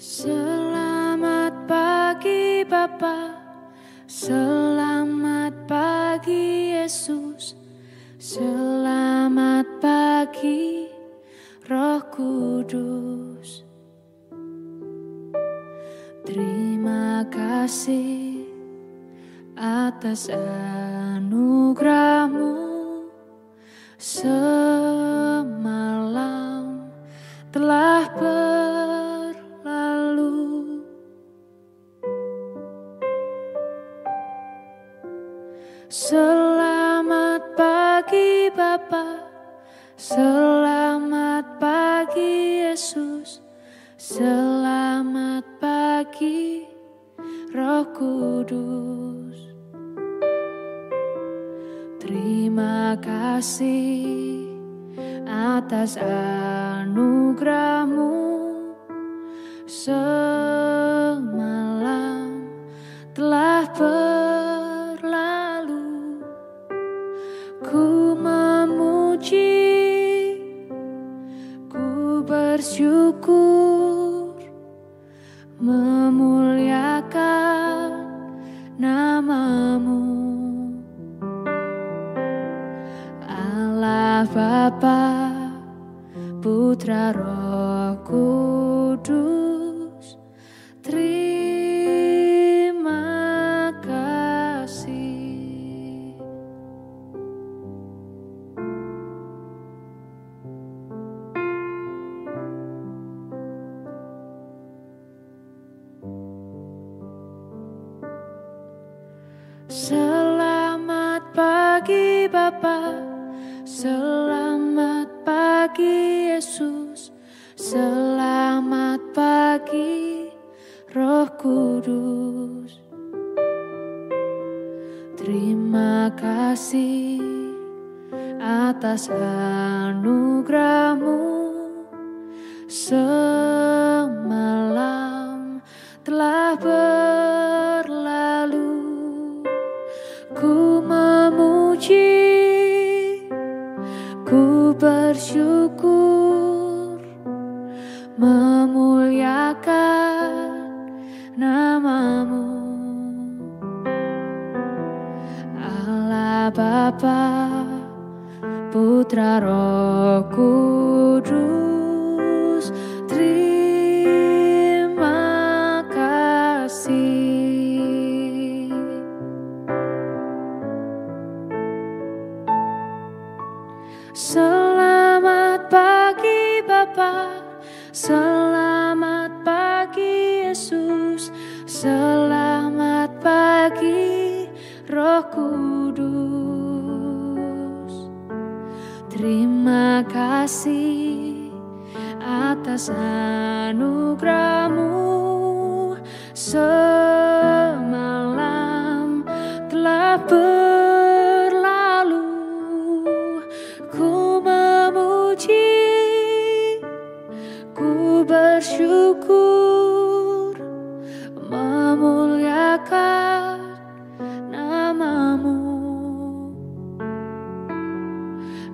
Selamat pagi Bapa, selamat pagi Yesus, selamat pagi Roh Kudus. Terima kasih atas anugerah-Mu, semalam telah berlalu. Selamat pagi Bapa, selamat pagi Yesus, selamat pagi Roh Kudus. Terima kasih atas anugerah-Mu, semalam telah berlalu. Ku memuji, ku bersyukur, memuliakan nama-Mu. Allah Bapa, Putra Roh Kudus, terima kasih. Selamat pagi Bapa, selamat pagi Yesus, selamat pagi Roh Kudus. Terima kasih atas anugerah-Mu, semalam telah berlalu. Ku memuji, ku bersyukur, memuliakan nama-Mu. Allah Bapa, Putra Roh Kudus, terima kasih. Selamat pagi Bapa, selamat pagi Yesus, selamat pagi Roh Kudus. Terima kasih atas anugerah-Mu, semalam telah berlalu. Ku memuji, ku bersyukur, memuliakan nama-Mu.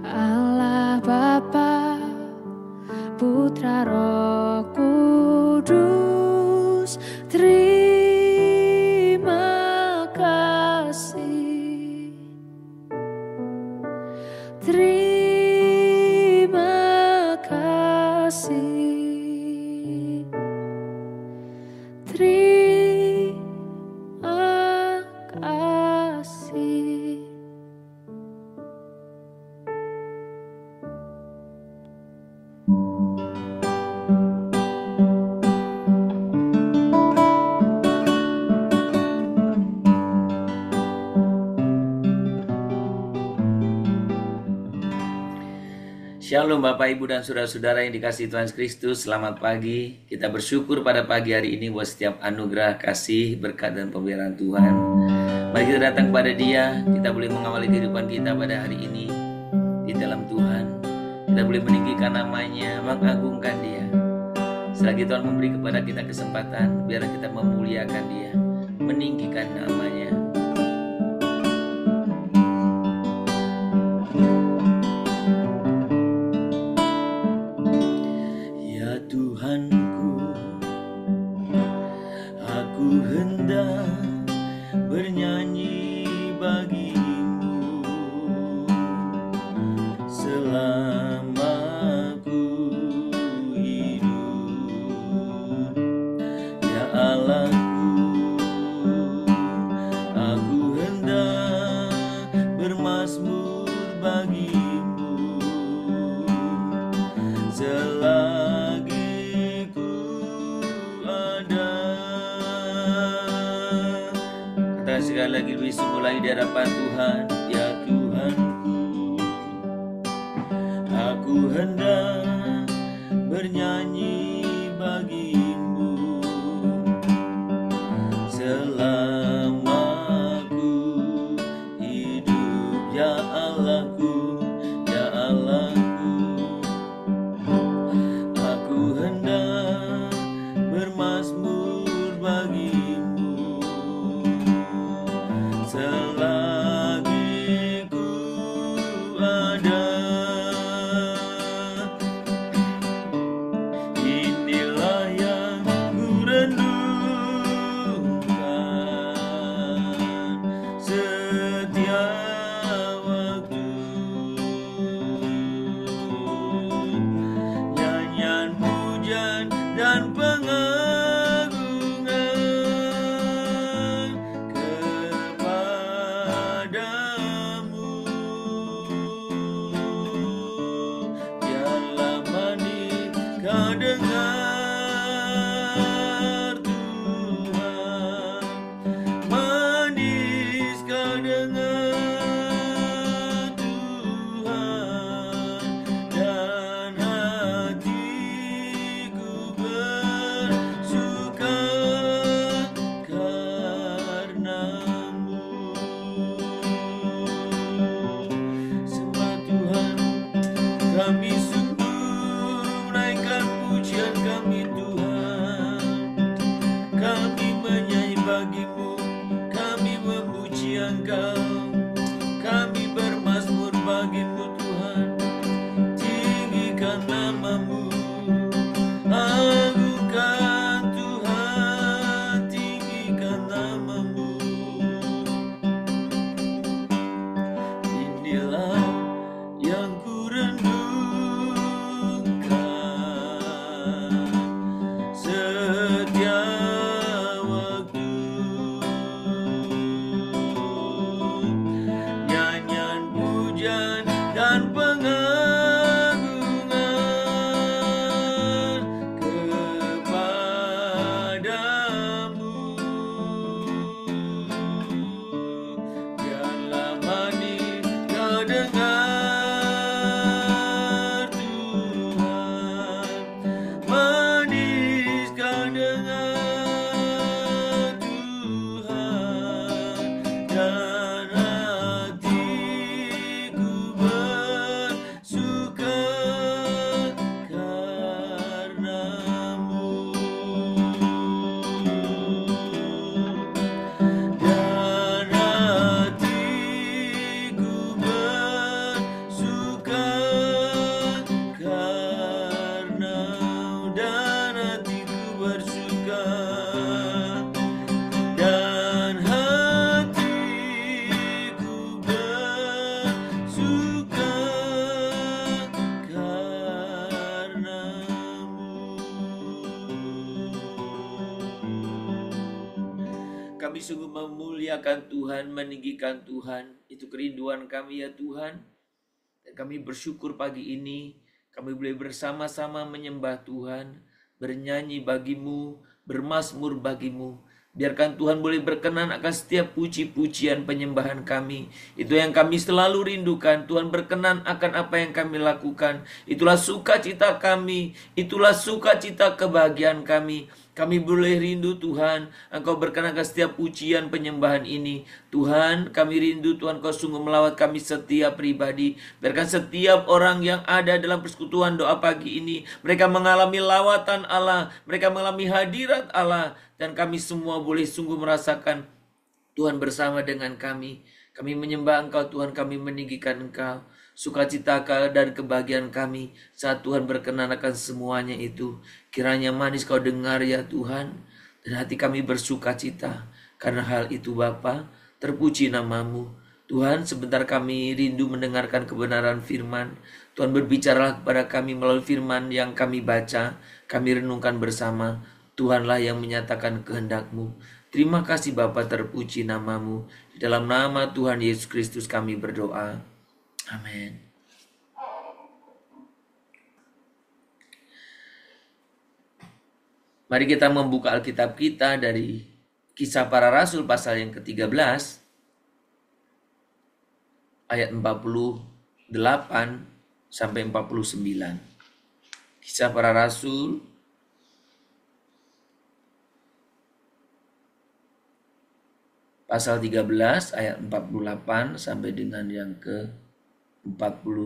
Allah Bapa, Putra Roh Kudus, terima kasih. Terima kasih. Terima kasih. Shalom Bapak Ibu dan Saudara-saudara yang dikasihi Tuhan Kristus. Selamat pagi. Kita bersyukur pada pagi hari ini buat setiap anugerah, kasih, berkat dan pemeliharaan Tuhan. Mari kita datang kepada Dia. Kita boleh mengawali kehidupan kita pada hari ini di dalam Tuhan. Kita boleh meninggikan namanya, mengagungkan Dia. Selagi Tuhan memberi kepada kita kesempatan, biar kita memuliakan Dia, meninggikan namanya. selagi ku ada. Katakan sekali lagi lebih sungguh lagi di hadapan Tuhan. Ya Tuhanku, aku hendak bernyanyi bagimu selama ku hidup. Ya Allahku, ya Allahku, aku hendak bermazmur bagimu selagi ku ada. Inilah yang ku renungkan setiap waktu, nyanyian pujian dan pengagungan kepadamu. Biarlah manis kau dengar Tuhan, manis kau dengar Tuhan, dan hatiku bersuka karenamu. Sembah Tuhan, kami sungguh menaikkan pujian kami Tuhan. Kami menyanyi bagimu, kami memuji Engkau, kami bermazmur bagimu Tuhan. Tinggikan namamu, agungkan Tuhan, tinggikan namamu. Inilah yang ku renungkan setiap waktu, nyanyian pujian dan pengagungan kepadamu. Biarlah manis kau dengar Tuhan, manis kau dengar Tuhan, dan hatiku bersuka karenamu, dan hatiku bersuka karenamu, dan hatiku bersuka, dan hatiku bersuka karenamu. Kami sungguh memuliakan Tuhan, meninggikan Tuhan. Itu kerinduan kami ya Tuhan. Dan kami bersyukur pagi ini kami boleh bersama-sama menyembah Tuhan, bernyanyi bagimu, bermazmur bagimu. Biarkan Tuhan boleh berkenan akan setiap puji-pujian penyembahan kami. Itu yang kami selalu rindukan. Tuhan berkenan akan apa yang kami lakukan. Itulah sukacita kami. Itulah sukacita kebahagiaan kami. Kami boleh rindu Tuhan, Engkau berkenan akan setiap pujian penyembahan ini. Tuhan, kami rindu Tuhan, Kau sungguh melawat kami setiap pribadi. Biarkan setiap orang yang ada dalam persekutuan doa pagi ini, mereka mengalami lawatan Allah, mereka mengalami hadirat Allah. Dan kami semua boleh sungguh merasakan Tuhan bersama dengan kami. Kami menyembah Engkau Tuhan, kami meninggikan Engkau. Sukacita dan kebahagiaan kami saat Tuhan berkenan akan semuanya itu. Kiranya manis Kau dengar ya Tuhan, dan hati kami bersukacita. Karena hal itu Bapa, terpuji namamu. Tuhan, sebentar kami rindu mendengarkan kebenaran firman. Tuhan berbicaralah kepada kami melalui firman yang kami baca, kami renungkan bersama. Tuhanlah yang menyatakan kehendak-Mu. Terima kasih Bapa, terpuji namamu. Di dalam nama Tuhan Yesus Kristus kami berdoa. Amin. Mari kita membuka Alkitab kita dari Kisah Para Rasul pasal yang ke-13 ayat 48 sampai 49. Kisah Para Rasul pasal 13 ayat 48 sampai dengan yang ke-49.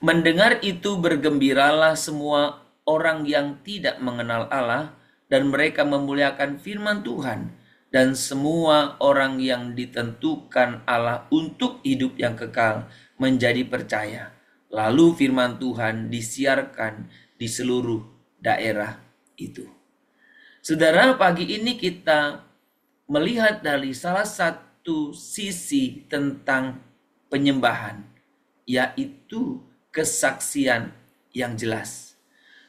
Mendengar itu bergembiralah semua orang yang tidak mengenal Allah, dan mereka memuliakan firman Tuhan, dan semua orang yang ditentukan Allah untuk hidup yang kekal menjadi percaya. Lalu firman Tuhan disiarkan di seluruh daerah itu. Saudara, pagi ini kita melihat dari salah satu sisi tentang penyembahan, yaitu kesaksian yang jelas.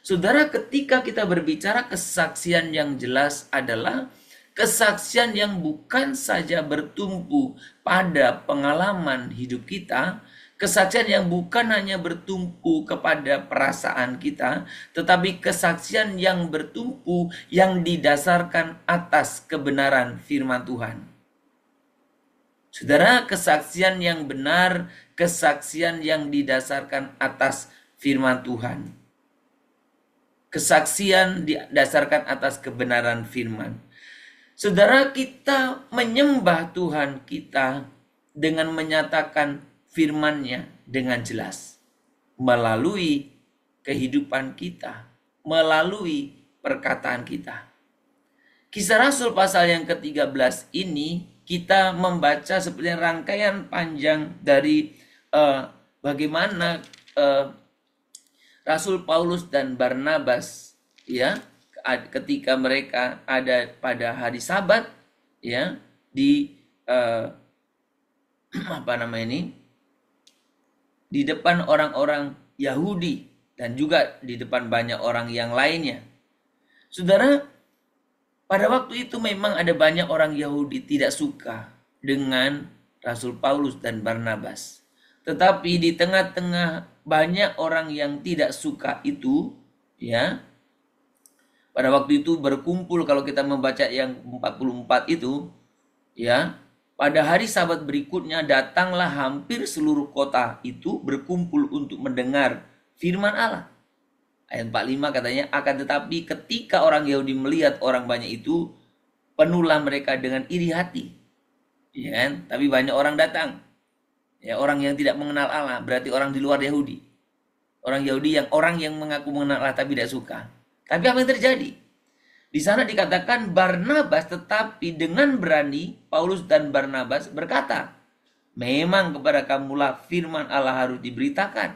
Saudara, ketika kita berbicara kesaksian yang jelas adalah kesaksian yang bukan saja bertumpu pada pengalaman hidup kita, kesaksian yang bukan hanya bertumpu kepada perasaan kita, tetapi kesaksian yang bertumpu yang didasarkan atas kebenaran firman Tuhan. Saudara, kesaksian yang benar, kesaksian yang didasarkan atas firman Tuhan. Kesaksian didasarkan atas kebenaran firman. Saudara, kita menyembah Tuhan kita dengan menyatakan firman-Nya dengan jelas melalui kehidupan kita, melalui perkataan kita. Kisah Rasul pasal yang ke-13 ini kita membaca seperti rangkaian panjang dari bagaimana Rasul Paulus dan Barnabas, ya, ketika mereka ada pada hari Sabat, ya, di di depan orang-orang Yahudi dan juga di depan banyak orang yang lainnya. Saudara, pada waktu itu memang ada banyak orang Yahudi tidak suka dengan Rasul Paulus dan Barnabas. Tetapi di tengah-tengah banyak orang yang tidak suka itu, ya, pada waktu itu berkumpul, kalau kita membaca yang 44 itu, ya, pada hari Sabat berikutnya datanglah hampir seluruh kota itu berkumpul untuk mendengar firman Allah. Ayat 45 katanya, akan tetapi ketika orang Yahudi melihat orang banyak itu, penuhlah mereka dengan iri hati. Ya kan? Tapi banyak orang datang. Ya, orang yang tidak mengenal Allah, berarti orang di luar Yahudi. Orang Yahudi orang yang mengaku mengenal Allah tapi tidak suka. Tapi apa yang terjadi? Di sana dikatakan Barnabas, tetapi dengan berani Paulus dan Barnabas berkata, memang kepada kamulah firman Allah harus diberitakan.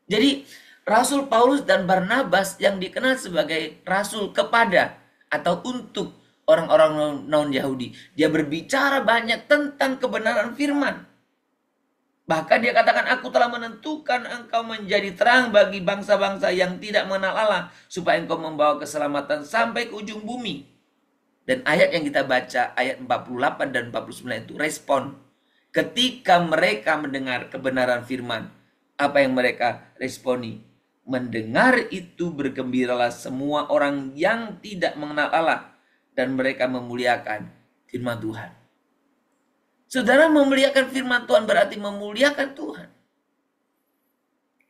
Jadi Rasul Paulus dan Barnabas yang dikenal sebagai rasul kepada atau untuk orang-orang non-Yahudi, dia berbicara banyak tentang kebenaran firman. Bahkan dia katakan, aku telah menentukan engkau menjadi terang bagi bangsa-bangsa yang tidak mengenal Allah, supaya engkau membawa keselamatan sampai ke ujung bumi. Dan ayat yang kita baca, ayat 48 dan 49 itu respon. Ketika mereka mendengar kebenaran firman, apa yang mereka responi? Mendengar itu bergembiralah semua orang yang tidak mengenal Allah, dan mereka memuliakan firman Tuhan. Saudara, memuliakan firman Tuhan berarti memuliakan Tuhan.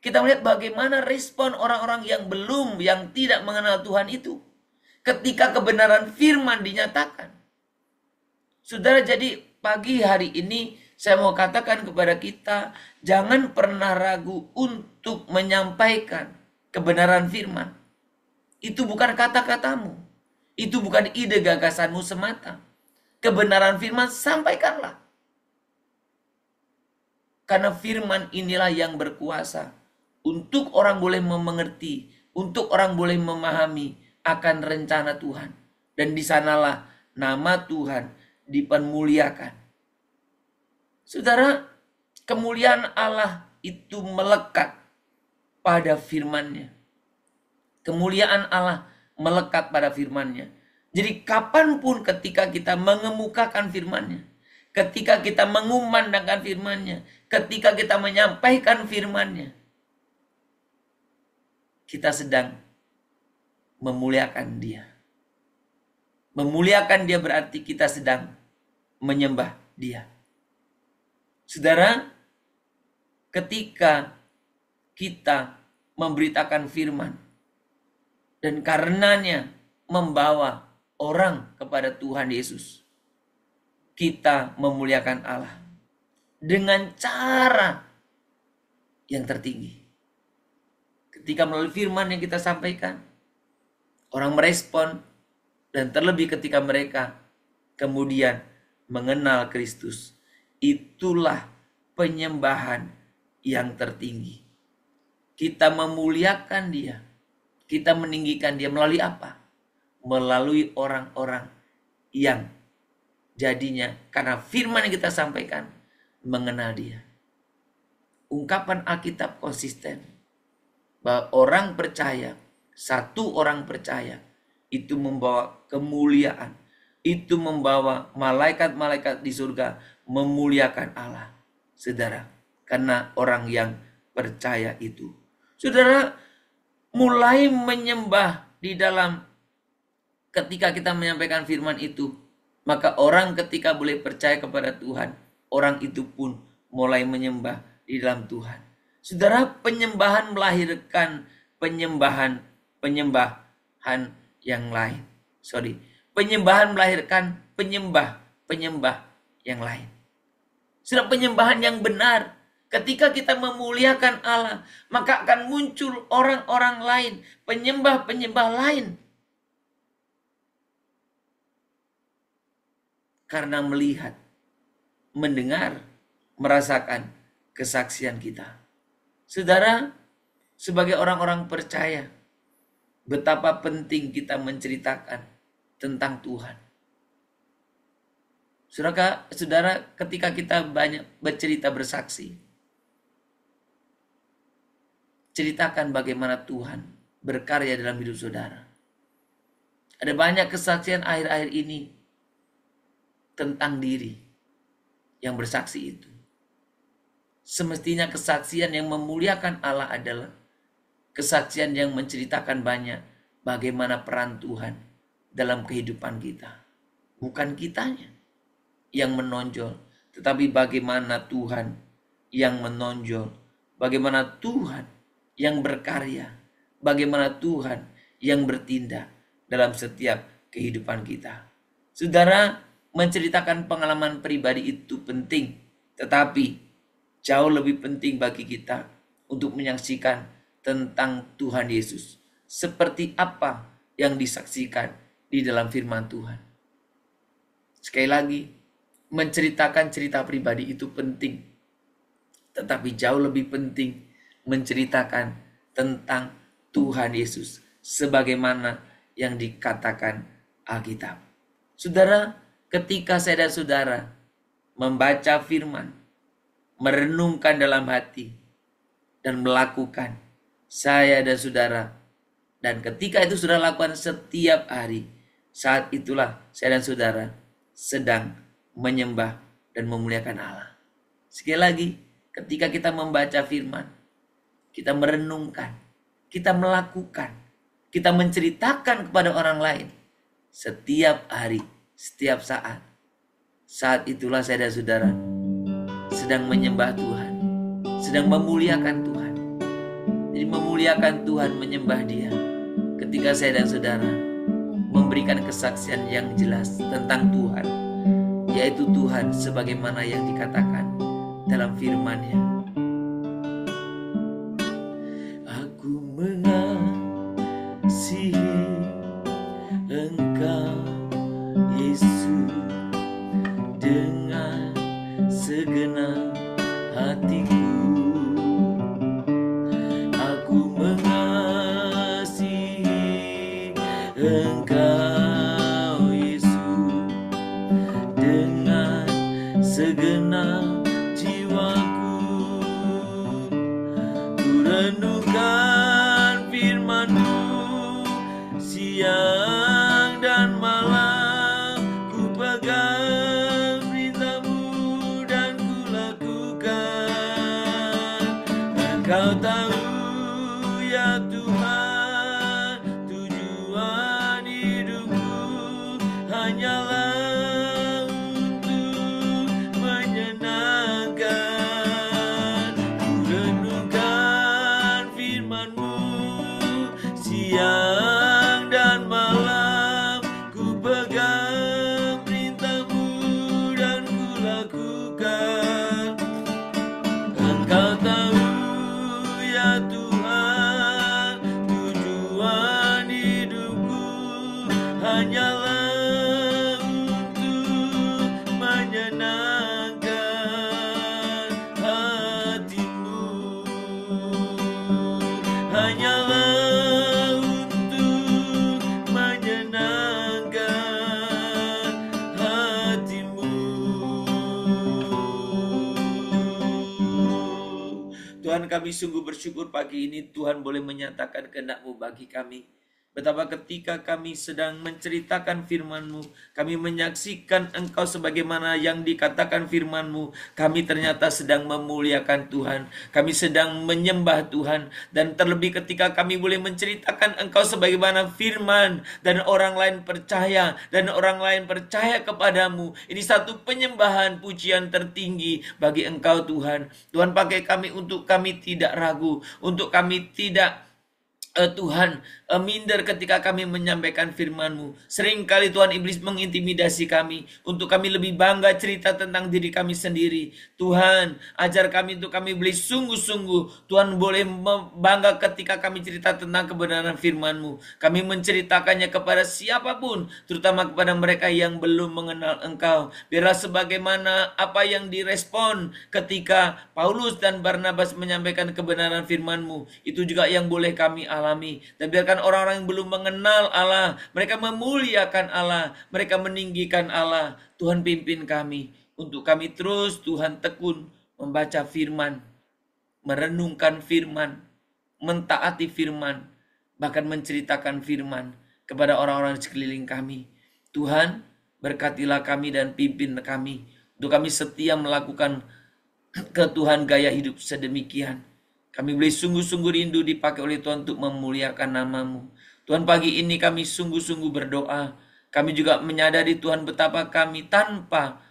Kita melihat bagaimana respon orang-orang yang tidak mengenal Tuhan itu ketika kebenaran firman dinyatakan. Saudara, jadi pagi hari ini saya mau katakan kepada kita, jangan pernah ragu untuk menyampaikan kebenaran firman. Itu bukan kata-katamu, itu bukan ide gagasanmu semata. Kebenaran firman sampaikanlah. Karena firman inilah yang berkuasa untuk orang boleh mengerti, untuk orang boleh memahami akan rencana Tuhan. Dan di sanalah nama Tuhan dipermuliakan. Saudara, kemuliaan Allah itu melekat pada firman-Nya. Kemuliaan Allah melekat pada firman-Nya. Jadi kapanpun ketika kita mengemukakan firman-Nya, ketika kita mengumandangkan firman-Nya, ketika kita menyampaikan firman-Nya, kita sedang memuliakan Dia. Memuliakan Dia berarti kita sedang menyembah Dia. Saudara, ketika kita memberitakan firman dan karenanya membawa orang kepada Tuhan Yesus, kita memuliakan Allah dengan cara yang tertinggi. Ketika melalui firman yang kita sampaikan, orang merespon, dan terlebih ketika mereka kemudian mengenal Kristus, itulah penyembahan yang tertinggi. Kita memuliakan Dia, kita meninggikan Dia melalui apa? Melalui orang-orang yang jadinya karena firman yang kita sampaikan mengenal Dia. Ungkapan Alkitab konsisten bahwa orang percaya, satu orang percaya itu membawa kemuliaan, itu membawa malaikat-malaikat di surga memuliakan Allah. Saudara, karena orang yang percaya itu, saudara, mulai menyembah di dalam ketika kita menyampaikan firman itu, maka orang ketika boleh percaya kepada Tuhan, orang itu pun mulai menyembah di dalam Tuhan. Saudara, penyembahan melahirkan penyembahan yang lain. Penyembahan melahirkan penyembah yang lain. Saudara, penyembahan yang benar, ketika kita memuliakan Allah, maka akan muncul orang-orang lain, penyembah lain. Karena melihat, mendengar, merasakan kesaksian kita. Saudara, sebagai orang-orang percaya, betapa penting kita menceritakan tentang Tuhan. Saudara, ketika kita banyak bercerita, bersaksi, ceritakan bagaimana Tuhan berkarya dalam hidup saudara. Ada banyak kesaksian akhir-akhir ini tentang diri yang bersaksi itu. Semestinya kesaksian yang memuliakan Allah adalah kesaksian yang menceritakan banyak bagaimana peran Tuhan dalam kehidupan kita. Bukan kitanya yang menonjol, tetapi bagaimana Tuhan yang menonjol, bagaimana Tuhan yang berkarya, bagaimana Tuhan yang bertindak dalam setiap kehidupan kita. Saudara, menceritakan pengalaman pribadi itu penting, tetapi jauh lebih penting bagi kita untuk menyaksikan tentang Tuhan Yesus. Seperti apa yang disaksikan di dalam firman Tuhan. Sekali lagi, menceritakan cerita pribadi itu penting, tetapi jauh lebih penting menceritakan tentang Tuhan Yesus sebagaimana yang dikatakan Alkitab. Saudara, ketika saya dan saudara membaca firman, merenungkan dalam hati, dan melakukan, saya dan saudara, dan ketika itu saudara lakukan setiap hari, saat itulah saya dan saudara sedang menyembah dan memuliakan Allah. Sekali lagi, ketika kita membaca firman, kita merenungkan, kita melakukan, kita menceritakan kepada orang lain setiap hari, setiap saat itulah saya dan saudara sedang menyembah Tuhan, sedang memuliakan Tuhan. Jadi memuliakan Tuhan, menyembah Dia ketika saya dan saudara memberikan kesaksian yang jelas tentang Tuhan, yaitu Tuhan sebagaimana yang dikatakan dalam firman-Nya. Aku mengasihi Engkau Yesus dengan segenap hatiku. Aku mengasihi Engkau Yesus dengan segenap jiwaku. Ku renungkan firman-Mu siang dan malam, ku pegang perintah-Mu dan ku lakukan. Engkau tahu ya Tuhan tujuan Tuhan, tujuan hidupku hanyalah untuk menyenangkan hatimu, hanyalah untuk menyenangkan hatimu. Tuhan, kami sungguh bersyukur pagi ini Tuhan boleh menyatakan kehendak-Mu bagi kami. Betapa ketika kami sedang menceritakan firman-Mu, kami menyaksikan Engkau sebagaimana yang dikatakan firman-Mu, kami ternyata sedang memuliakan Tuhan, kami sedang menyembah Tuhan. Dan terlebih ketika kami boleh menceritakan Engkau sebagaimana firman, dan orang lain percaya kepadamu, ini satu penyembahan pujian tertinggi bagi Engkau Tuhan. Tuhan, pakai kami untuk kami tidak ragu, untuk kami tidak Tuhan, minder ketika kami menyampaikan firman-Mu. Seringkali Tuhan, iblis mengintimidasi kami untuk kami lebih bangga cerita tentang diri kami sendiri. Tuhan, ajar kami untuk kami boleh sungguh-sungguh Tuhan boleh bangga ketika kami cerita tentang kebenaran firman-Mu. Kami menceritakannya kepada siapapun, terutama kepada mereka yang belum mengenal Engkau. Biarlah sebagaimana apa yang direspon ketika Paulus dan Barnabas menyampaikan kebenaran firman-Mu, itu juga yang boleh kami alami. Dan biarkan orang-orang yang belum mengenal Allah, mereka memuliakan Allah, mereka meninggikan Allah. Tuhan, pimpin kami untuk kami terus Tuhan tekun membaca firman, merenungkan firman, mentaati firman, bahkan menceritakan firman kepada orang-orang di sekeliling kami. Tuhan, berkatilah kami dan pimpin kami untuk kami setia melakukan ke Tuhan gaya hidup sedemikian. Kami boleh sungguh-sungguh rindu dipakai oleh Tuhan untuk memuliakan nama-Mu. Tuhan, pagi ini kami sungguh-sungguh berdoa. Kami juga menyadari Tuhan betapa kami tanpa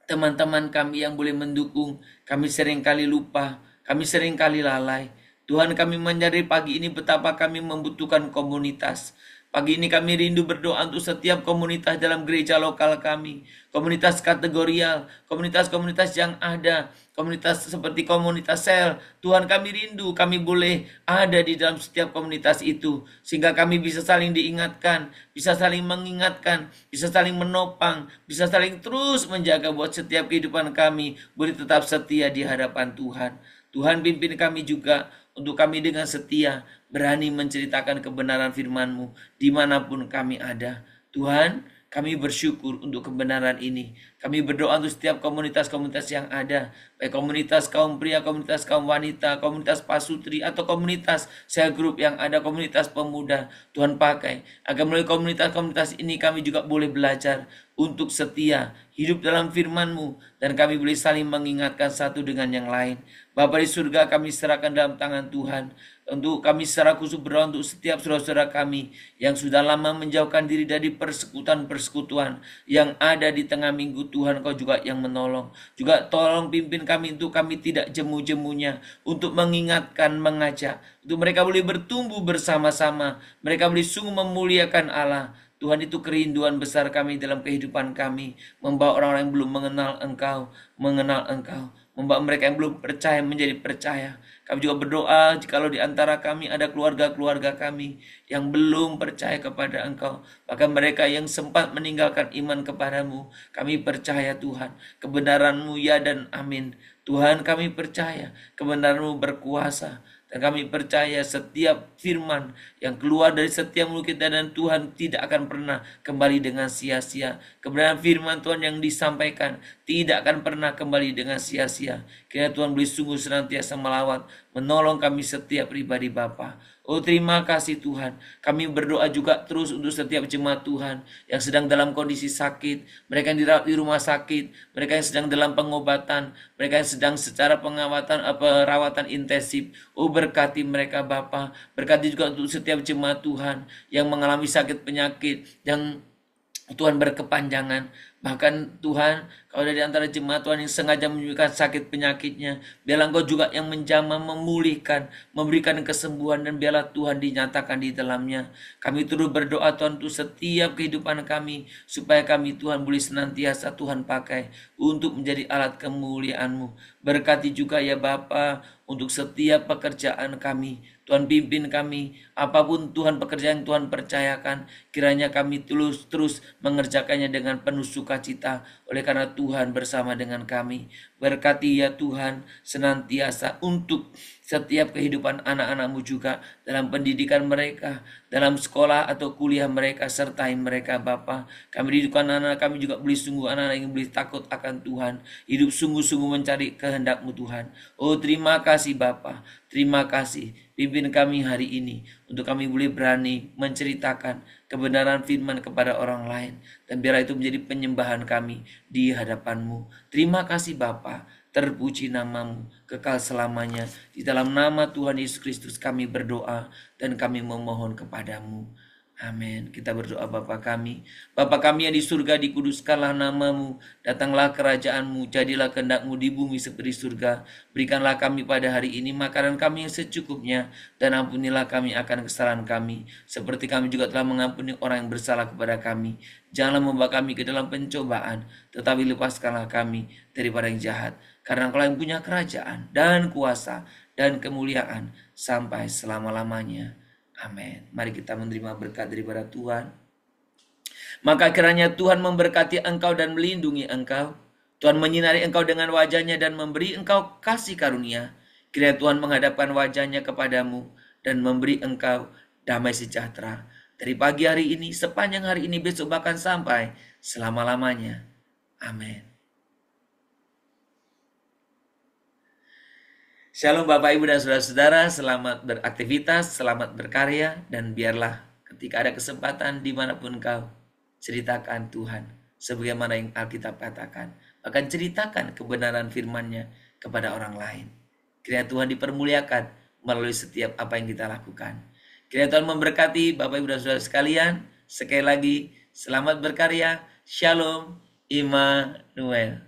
teman-teman kami yang boleh mendukung, kami seringkali lupa, kami seringkali lalai. Tuhan, kami menyadari pagi ini betapa kami membutuhkan komunitas. Pagi ini kami rindu berdoa untuk setiap komunitas dalam gereja lokal kami, komunitas kategorial, komunitas-komunitas yang ada, komunitas seperti komunitas sel. Tuhan, kami rindu kami boleh ada di dalam setiap komunitas itu, sehingga kami bisa saling diingatkan, bisa saling mengingatkan, bisa saling menopang, bisa saling terus menjaga buat setiap kehidupan kami boleh tetap setia di hadapan Tuhan. Tuhan, pimpin kami juga untuk kami dengan setia berani menceritakan kebenaran firman-Mu dimanapun kami ada. Tuhan, kami bersyukur untuk kebenaran ini. Kami berdoa untuk setiap komunitas-komunitas yang ada, baik komunitas kaum pria, komunitas kaum wanita, komunitas pasutri, atau komunitas sel group yang ada, komunitas pemuda. Tuhan, pakai agar melalui komunitas-komunitas ini kami juga boleh belajar untuk setia hidup dalam firman-Mu, dan kami boleh saling mengingatkan satu dengan yang lain. Bapa di surga, kami serahkan dalam tangan Tuhan. Untuk kami secara khusus berdoa untuk setiap saudara-saudara kami yang sudah lama menjauhkan diri dari persekutuan-persekutuan yang ada di tengah minggu. Tuhan, Kau juga yang menolong. Juga tolong pimpin kami untuk kami tidak jemu-jemunya, untuk mengingatkan, mengajak, untuk mereka boleh bertumbuh bersama-sama, mereka boleh sungguh memuliakan Allah. Tuhan, itu kerinduan besar kami dalam kehidupan kami, membawa orang-orang yang belum mengenal Engkau, membawa mereka yang belum percaya menjadi percaya. Kami juga berdoa jikalau di antara kami ada keluarga-keluarga kami yang belum percaya kepada Engkau, bahkan mereka yang sempat meninggalkan iman kepadamu. Kami percaya Tuhan, kebenaran-Mu ya dan amin. Tuhan, kami percaya kebenaran-Mu berkuasa. Dan kami percaya setiap firman yang keluar dari setiap mulut kita dan Tuhan tidak akan pernah kembali dengan sia-sia. Kebenaran firman Tuhan yang disampaikan tidak akan pernah kembali dengan sia-sia. Kiranya Tuhan boleh sungguh senantiasa melawat, menolong kami setiap pribadi Bapa. Oh, terima kasih Tuhan. Kami berdoa juga terus untuk setiap jemaat Tuhan yang sedang dalam kondisi sakit, mereka yang dirawat di rumah sakit, mereka yang sedang dalam pengobatan, mereka yang sedang secara perawatan intensif. Oh, berkati mereka Bapa. Berkati juga untuk setiap jemaat Tuhan yang mengalami sakit penyakit, yang Tuhan berkepanjangan. Bahkan Tuhan, kalau dari antara jemaat Tuhan yang sengaja menyembuhkan sakit penyakitnya, biarlah Engkau juga yang menjamah, memulihkan, memberikan kesembuhan, dan biarlah Tuhan dinyatakan di dalamnya. Kami turut berdoa Tuhan untuk setiap kehidupan kami, supaya kami Tuhan boleh senantiasa Tuhan pakai untuk menjadi alat kemuliaan-Mu. Berkati juga ya Bapa untuk setiap pekerjaan kami. Tuhan pimpin kami, apapun Tuhan pekerjaan yang Tuhan percayakan, kiranya kami terus mengerjakannya dengan penuh sukacita, oleh karena Tuhan bersama dengan kami. Berkati ya Tuhan senantiasa untuk setiap kehidupan anak-anak-Mu juga, dalam pendidikan mereka, dalam sekolah atau kuliah mereka, sertai mereka Bapa. Kami didikkan anak-anak kami juga boleh sungguh anak-anak yang boleh takut akan Tuhan, hidup sungguh-sungguh mencari kehendak-Mu Tuhan. Oh terima kasih Bapa, terima kasih. Pimpin kami hari ini untuk kami boleh berani menceritakan kebenaran firman kepada orang lain, dan biar itu menjadi penyembahan kami di hadapan-Mu. Terima kasih Bapa, terpuji nama-Mu kekal selamanya. Di dalam nama Tuhan Yesus Kristus kami berdoa dan kami memohon kepadamu. Amin. Kita berdoa Bapa kami. Bapa kami yang di surga, dikuduskanlah nama-Mu. Datanglah kerajaan-Mu, jadilah kehendak-Mu di bumi seperti surga. Berikanlah kami pada hari ini makanan kami yang secukupnya, dan ampunilah kami akan kesalahan kami, seperti kami juga telah mengampuni orang yang bersalah kepada kami. Janganlah membawa kami ke dalam pencobaan, tetapi lepaskanlah kami daripada yang jahat. Karena Engkau yang punya kerajaan dan kuasa dan kemuliaan sampai selama-lamanya. Amin. Mari kita menerima berkat daripada Tuhan. Maka kiranya Tuhan memberkati engkau dan melindungi engkau. Tuhan menyinari engkau dengan wajahnya dan memberi engkau kasih karunia. Kiranya Tuhan menghadapkan wajahnya kepadamu dan memberi engkau damai sejahtera. Dari pagi hari ini, sepanjang hari ini, besok bahkan sampai selama-lamanya. Amin. Shalom Bapak Ibu dan Saudara-saudara, selamat beraktivitas, selamat berkarya, dan biarlah ketika ada kesempatan dimanapun kau, ceritakan Tuhan sebagaimana yang Alkitab katakan. Bahkan ceritakan kebenaran firman-Nya kepada orang lain. Kiranya Tuhan dipermuliakan melalui setiap apa yang kita lakukan. Kiranya Tuhan memberkati Bapak Ibu dan Saudara sekalian. Sekali lagi, selamat berkarya. Shalom Immanuel.